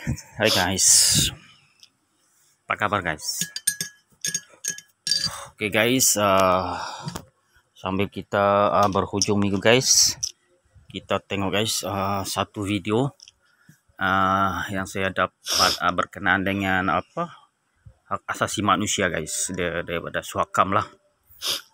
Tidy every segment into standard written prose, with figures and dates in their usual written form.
Hai guys, apa kabar guys? Oke guys, sambil kita berhujung minggu guys, kita tengok guys satu video yang saya dapat berkenaan dengan hak asasi manusia guys, daripada Suakam lah.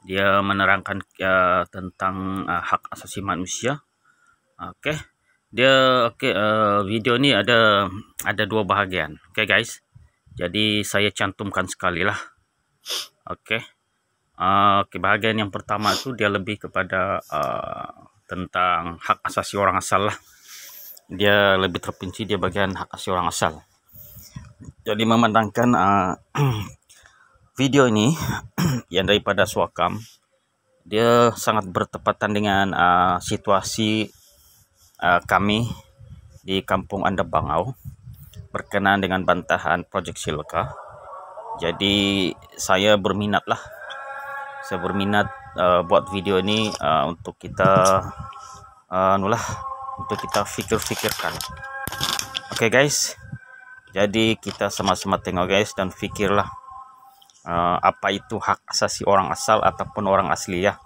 Dia menerangkan tentang hak asasi manusia. Oke. Video ini ada dua bahagian. Oke guys, jadi saya cantumkan sekali lah. Oke, bahagian yang pertama itu dia lebih kepada tentang hak asasi orang asal lah. Dia lebih terperinci dia bagian hak asasi orang asal. Jadi memandangkan video ini yang daripada Suakam, dia sangat bertepatan dengan situasi kami di Kampung Andabangau berkenaan dengan bantahan Projek Silka. Jadi saya berminat buat video ini untuk kita untuk kita fikirkan. Oke guys, jadi kita sama-sama tengok guys dan fikirlah apa itu hak asasi orang asal ataupun orang asli ya.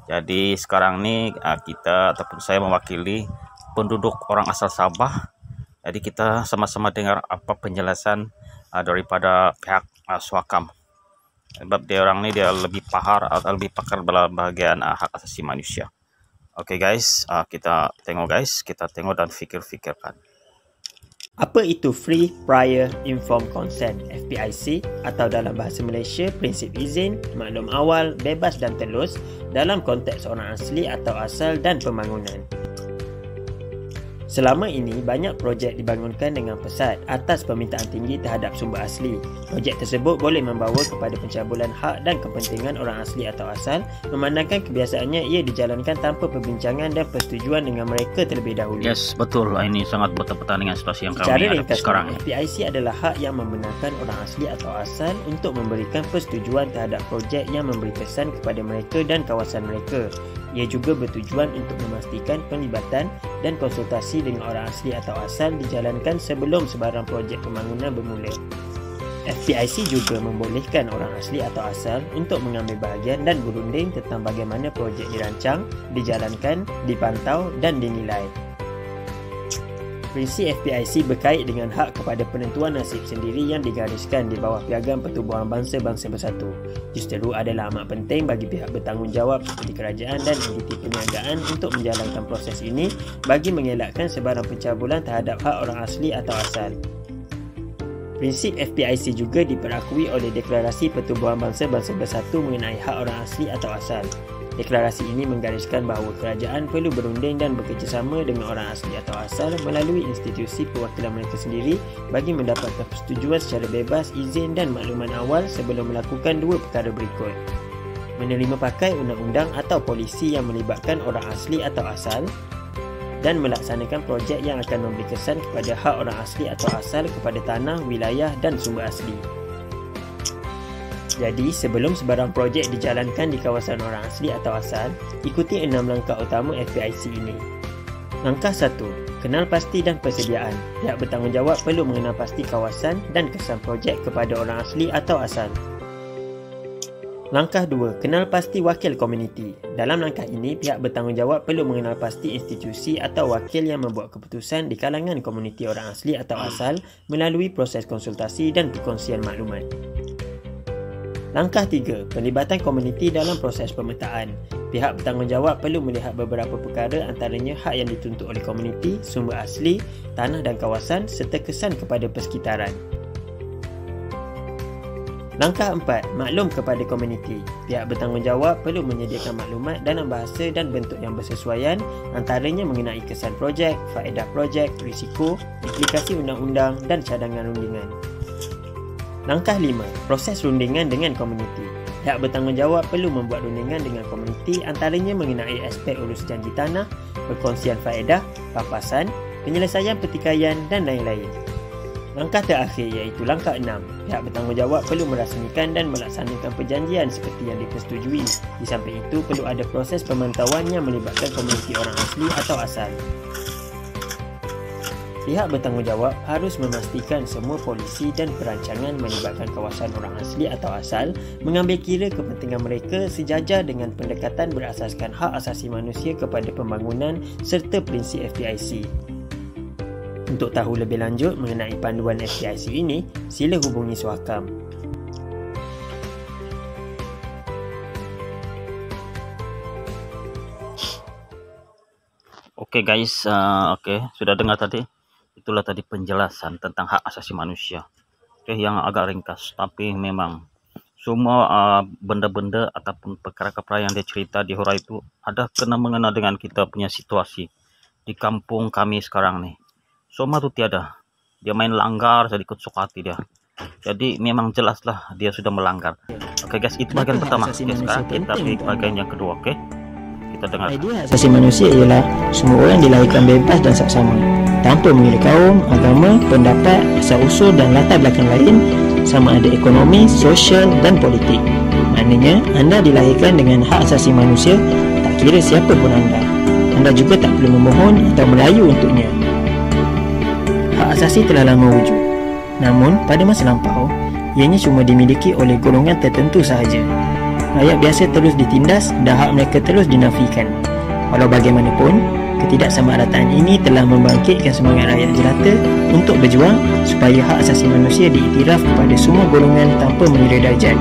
Jadi sekarang ini kita ataupun saya mewakili penduduk orang asal Sabah. Jadi kita sama-sama dengar apa penjelasan daripada pihak Suakam. Sebab dia orang ni dia lebih pakar dalam bahagian hak asasi manusia. Oke guys, kita tengok dan fikirkan. Apa itu Free Prior Informed Consent (FPIC) atau dalam bahasa Malaysia prinsip izin, maklum awal, bebas dan telus dalam konteks orang asli atau asal dan pembangunan. Selama ini, banyak projek dibangunkan dengan pesat atas permintaan tinggi terhadap sumber asli. Projek tersebut boleh membawa kepada pencabulan hak dan kepentingan orang asli atau asal, memandangkan kebiasaannya ia dijalankan tanpa perbincangan dan persetujuan dengan mereka terlebih dahulu. Yes, betul. Ini sangat bertepatan dengan situasi yang kami hadapi sekarang. FPIC adalah hak yang membenarkan orang asli atau asal untuk memberikan persetujuan terhadap projek yang memberi kesan kepada mereka dan kawasan mereka. Ia juga bertujuan untuk memastikan penglibatan dan konsultasi dengan orang asli atau asal dijalankan sebelum sebarang projek pembangunan bermula. FPIC juga membolehkan orang asli atau asal untuk mengambil bahagian dan berunding tentang bagaimana projek dirancang, dijalankan, dipantau dan dinilai. Prinsip FPIC berkait dengan hak kepada penentuan nasib sendiri yang digariskan di bawah Piagam Pertubuhan Bangsa-Bangsa Bersatu. Justeru adalah amat penting bagi pihak bertanggungjawab seperti kerajaan dan entiti perniagaan untuk menjalankan proses ini bagi mengelakkan sebarang pencabulan terhadap hak orang asli atau asal. Prinsip FPIC juga diperakui oleh Deklarasi Pertubuhan Bangsa-Bangsa Bersatu mengenai hak orang asli atau asal. Deklarasi ini menggariskan bahawa kerajaan perlu berunding dan bekerjasama dengan orang asli atau asal melalui institusi perwakilan mereka sendiri bagi mendapatkan persetujuan secara bebas, izin dan makluman awal sebelum melakukan dua perkara berikut: menerima pakai undang-undang atau polisi yang melibatkan orang asli atau asal, dan melaksanakan projek yang akan memberi kesan kepada hak orang asli atau asal kepada tanah, wilayah dan sumber asli. Jadi, sebelum sebarang projek dijalankan di kawasan orang asli atau asal, ikuti 6 langkah utama FPIC ini. Langkah 1. Kenal pasti dan persediaan. Pihak bertanggungjawab perlu mengenal pasti kawasan dan kesan projek kepada orang asli atau asal. Langkah 2. Kenal pasti wakil komuniti. Dalam langkah ini, pihak bertanggungjawab perlu mengenal pasti institusi atau wakil yang membuat keputusan di kalangan komuniti orang asli atau asal melalui proses konsultasi dan perkongsian maklumat. Langkah 3. Pelibatan komuniti dalam proses pemetaan. Pihak bertanggungjawab perlu melihat beberapa perkara, antaranya hak yang dituntut oleh komuniti, sumber asli, tanah dan kawasan serta kesan kepada persekitaran. Langkah 4. Maklum kepada komuniti. Pihak bertanggungjawab perlu menyediakan maklumat dalam bahasa dan bentuk yang bersesuaian, antaranya mengenai kesan projek, faedah projek, risiko, implikasi undang-undang dan cadangan rundingan. Langkah 5. Proses rundingan dengan komuniti. Pihak bertanggungjawab perlu membuat rundingan dengan komuniti, antaranya mengenai aspek urus janji tanah, perkongsian faedah, papasan, penyelesaian pertikaian dan lain-lain. Langkah terakhir iaitu langkah 6. Pihak bertanggungjawab perlu merasmikan dan melaksanakan perjanjian seperti yang dipersetujui. Di samping itu, perlu ada proses pemantauan yang melibatkan komuniti orang asli atau asal. Pihak bertanggungjawab harus memastikan semua polisi dan perancangan melibatkan kawasan orang asli atau asal mengambil kira kepentingan mereka sejajar dengan pendekatan berasaskan hak asasi manusia kepada pembangunan serta prinsip FPIC. Untuk tahu lebih lanjut mengenai panduan FPIC ini, sila hubungi Suhakam. Oke guys, sudah dengar tadi. Itulah tadi penjelasan tentang hak asasi manusia. Yang agak ringkas, tapi memang semua benda-benda ataupun perkara-perkara yang dia cerita di huraian itu ada kena mengena dengan kita punya situasi di kampung kami sekarang nih. Semua itu tiada. Dia main langgar sedikit suka hati dia. Jadi memang jelaslah dia sudah melanggar. Oke guys, itu bagian pertama. Sekarang kita ke bagian yang kedua, oke? Kita dengar. Idea asasi manusia ialah semua orang dilahirkan bebas dan saksama, tanpa mengira kaum, agama, pendapat, asal-usul dan latar belakang lain, sama ada ekonomi, sosial dan politik. Maknanya, anda dilahirkan dengan hak asasi manusia, tak kira siapa pun anda. Anda juga tak perlu memohon atau merayu untuknya. Hak asasi telah lama wujud. Namun, pada masa lampau, ianya cuma dimiliki oleh golongan tertentu sahaja. Rakyat biasa terus ditindas dan hak mereka terus dinafikan. Walau bagaimanapun, ketidaksamarataan ini telah membangkitkan semangat rakyat jelata untuk berjuang supaya hak asasi manusia diiktiraf kepada semua golongan tanpa mengira darjat.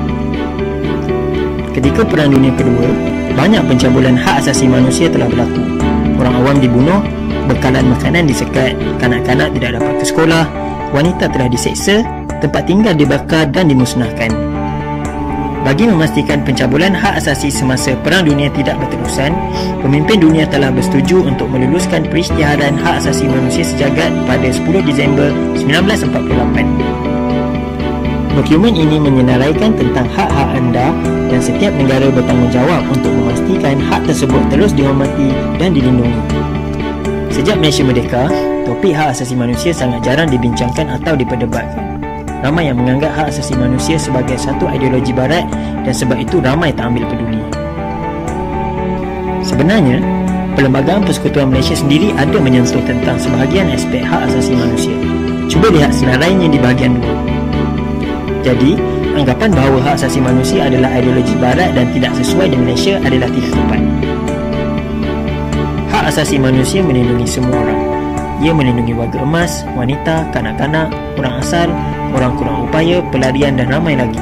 Ketika Perang Dunia Kedua, banyak pencabulan hak asasi manusia telah berlaku. Orang awam dibunuh, bekalan makanan disekat, kanak-kanak tidak dapat ke sekolah, wanita telah diseksa, tempat tinggal dibakar dan dimusnahkan. Bagi memastikan pencabulan hak asasi semasa Perang Dunia tidak berterusan, pemimpin dunia telah bersetuju untuk meluluskan perisytiharan hak asasi manusia sejagat pada 10 Disember 1948. Dokumen ini menyenaraikan tentang hak-hak anda dan setiap negara bertanggungjawab untuk memastikan hak tersebut terus dihormati dan dilindungi. Sejak Malaysia merdeka, topik hak asasi manusia sangat jarang dibincangkan atau diperdebatkan. Ramai yang menganggap hak asasi manusia sebagai satu ideologi barat dan sebab itu ramai tak ambil peduli. Sebenarnya, Perlembagaan Persekutuan Malaysia sendiri ada menyentuh tentang sebahagian aspek hak asasi manusia. Cuba lihat senarainya di bahagian 2. Jadi, anggapan bahawa hak asasi manusia adalah ideologi barat dan tidak sesuai dengan Malaysia adalah tidak tepat. Hak asasi manusia melindungi semua orang. Ia melindungi warga emas, wanita, kanak-kanak, orang asal, orang kurang upaya, pelarian dan ramai lagi.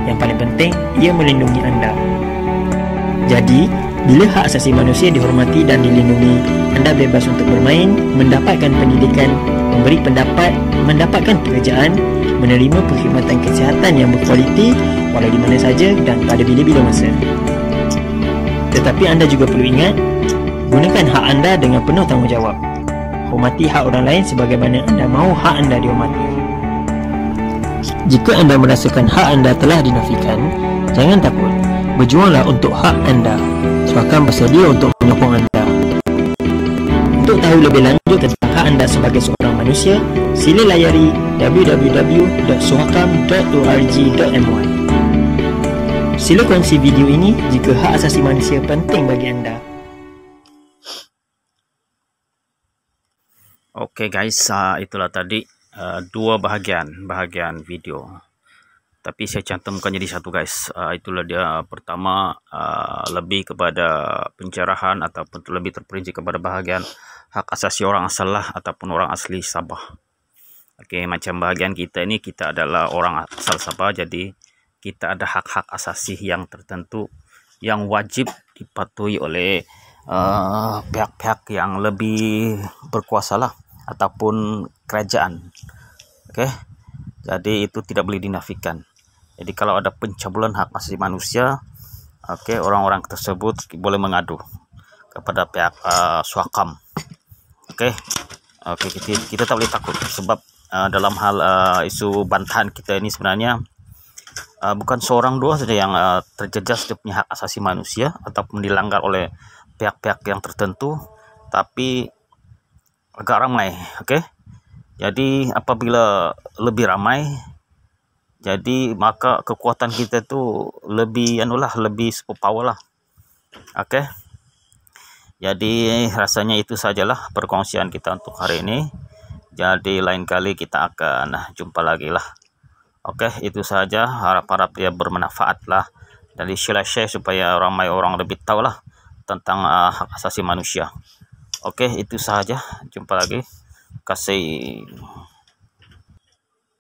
Yang paling penting, ia melindungi anda. Jadi, bila hak asasi manusia dihormati dan dilindungi, anda bebas untuk bermain, mendapatkan pendidikan, memberi pendapat, mendapatkan pekerjaan, menerima perkhidmatan kesihatan yang berkualiti walau di mana saja dan pada bila-bila masa. Tetapi anda juga perlu ingat, gunakan hak anda dengan penuh tanggungjawab. Hormati hak orang lain sebagaimana anda mahu hak anda dihormati. Jika anda merasakan hak anda telah dinafikan, jangan takut. Berjuanglah untuk hak anda. Suhakam bersedia untuk menyokong anda. Untuk tahu lebih lanjut tentang hak anda sebagai seorang manusia, sila layari www.suhakam.org.my. Sila kongsi video ini jika hak asasi manusia penting bagi anda. Oke guys, itulah tadi dua bahagian video. Tapi saya cantumkan jadi satu guys. Itulah dia pertama, lebih kepada pencerahan ataupun lebih terperinci kepada bahagian hak asasi orang asal lah ataupun orang asli Sabah. Oke, macam bahagian kita ini, kita adalah orang asal Sabah, jadi kita ada hak-hak asasi yang tertentu yang wajib dipatuhi oleh pihak-pihak yang lebih berkuasa lah ataupun kerajaan. Oke, jadi itu tidak boleh dinafikan. Jadi kalau ada pencabulan hak asasi manusia, oke, orang-orang tersebut boleh mengadu kepada pihak Suhakam. Oke, kita tak boleh takut sebab dalam hal isu bantahan kita ini sebenarnya bukan seorang dua saja yang terjejas dia punya hak asasi manusia ataupun dilanggar oleh pihak-pihak yang tertentu, tapi agak ramai. Oke, jadi apabila lebih ramai, jadi maka kekuatan kita tu lebih lebih superpower lah. Oke, jadi rasanya itu sajalah perkongsian kita untuk hari ini. Jadi lain kali kita akan jumpa lagi lah. Oke, itu saja, harap-harap ya bermanfaat lah, dan share supaya ramai orang lebih tahu lah tentang hak asasi manusia. Oke, itu saja, jumpa lagi, kasih.